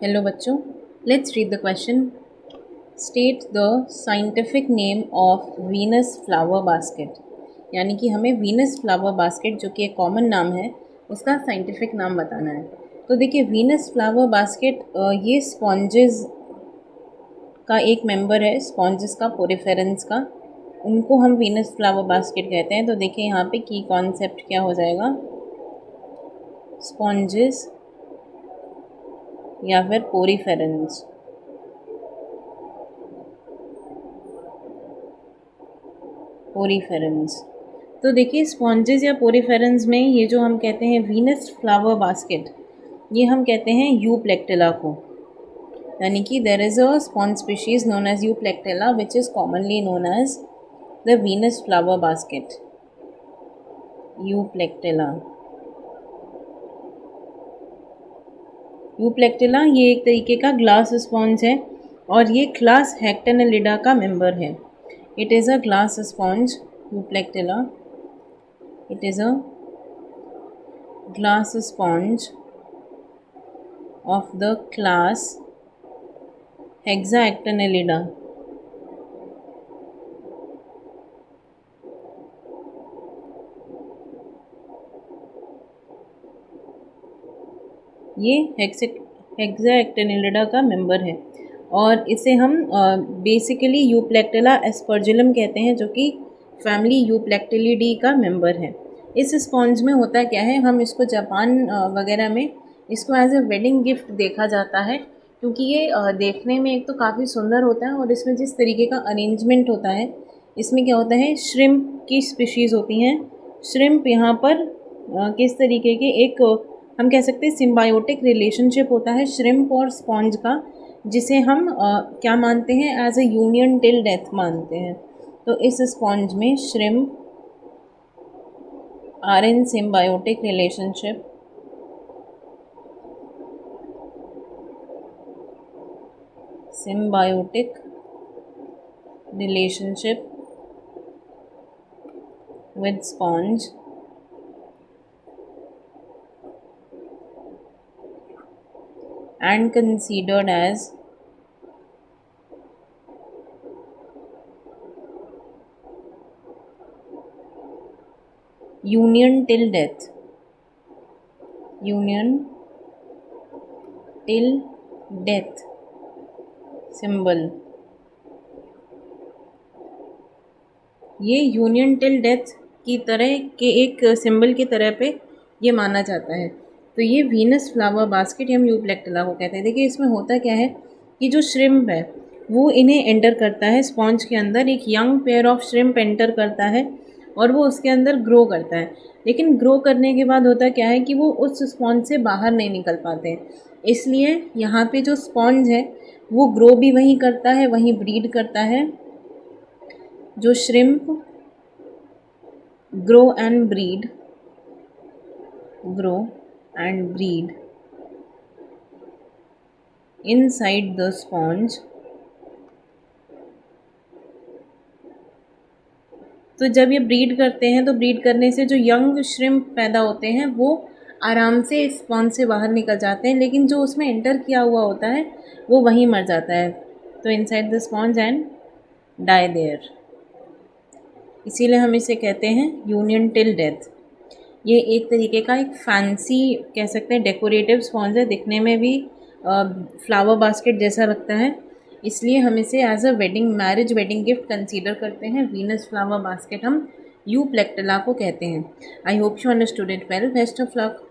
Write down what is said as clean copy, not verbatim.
Hello बच्चों, let's read the question. State the scientific name of Venus flower basket. यानी कि हमें Venus flower basket जो कि एक कॉमन नाम है उसका साइंटिफिक नाम बताना है। तो देखिए, वीनस फ्लावर बास्केट ये स्पॉन्जेस का एक मेंबर है, स्पॉन्जेस का, पोरिफेरेंस का। उनको हम वीनस फ्लावर बास्केट कहते हैं। तो देखिए यहाँ पे की कॉन्सेप्ट क्या हो जाएगा, स्पॉन्जेस या फिर पोरिफेरेंस। पोरिफेरेंस। तो देखिए, स्पॉन्जेस या पोरिफेरेंस में ये जो हम कहते हैं वीनस फ्लावर बास्केट, ये हम कहते हैं यूप्लेक्टिला को। यानी कि there is a sponge species known as Euplectella which is commonly known as the Venus flower basket. Euplectella. Euplectella ये एक तरीके का ग्लास स्पॉन्ज है और ये क्लास हेक्टेनेलिडा का मेंबर है। It is a glass sponge, Euplectella. It is a glass sponge of the class Hexaactinellida. ये हेक्साएक्टिनेलिडा का मेंबर है और इसे हम बेसिकली यूप्लेक्टिला एस्परजिलम कहते हैं, जो कि फैमिली यूप्लेक्टिलिडी का मेंबर है। इस स्पॉन्ज में होता क्या है, हम इसको जापान वगैरह में इसको एज ए वेडिंग गिफ्ट देखा जाता है, क्योंकि ये देखने में एक तो काफ़ी सुंदर होता है और इसमें जिस तरीके का अरेंजमेंट होता है, इसमें क्या होता है, श्रिम्प की स्पीशीज़ होती हैं। श्रिम्प यहाँ पर किस तरीके के एक हम कह सकते हैं सिम्बायोटिक रिलेशनशिप होता है श्रिम्प और स्पॉन्ज का, जिसे हम क्या मानते हैं, as a union till death मानते हैं। तो इस स्पॉन्ज में shrimp are in symbiotic relationship with sponge and considered as union till death. Union till death symbol। ये यूनियन टिल डेथ की तरह के एक सिंबल की तरह पे ये माना जाता है। तो ये वीनस फ्लावर बास्केट हम यूप्लेक्टिला को कहते हैं। देखिए, इसमें होता क्या है कि जो श्रिम्प है वो इन्हें एंटर करता है स्पॉन्ज के अंदर, एक young pair of shrimp enter करता है और वो उसके अंदर ग्रो करता है। लेकिन ग्रो करने के बाद होता क्या है कि वो उस स्पॉन्ज से बाहर नहीं निकल पाते, इसलिए यहाँ पे जो स्पॉन्ज है वो ग्रो भी वहीं करता है, वहीं ब्रीड करता है। जो shrimp grow and breed inside the sponge। तो जब ये ब्रीड करते हैं तो ब्रीड करने से जो यंग श्रिम्प पैदा होते हैं वो आराम से स्पॉन्ज से बाहर निकल जाते हैं, लेकिन जो उसमें एंटर किया हुआ होता है वो वहीं मर जाता है। तो inside the sponge and die there. इसीलिए हम इसे कहते हैं यूनियन टिल डेथ। ये एक तरीके का एक फैंसी कह सकते हैं डेकोरेटिव स्पॉन्ज है, दिखने में भी फ्लावर बास्केट जैसा लगता है, इसलिए हम इसे as a marriage wedding gift consider करते हैं। वीनस फ्लावर बास्केट हम यूप्लेक्टिला को कहते हैं। I hope you understood it well. Best of luck.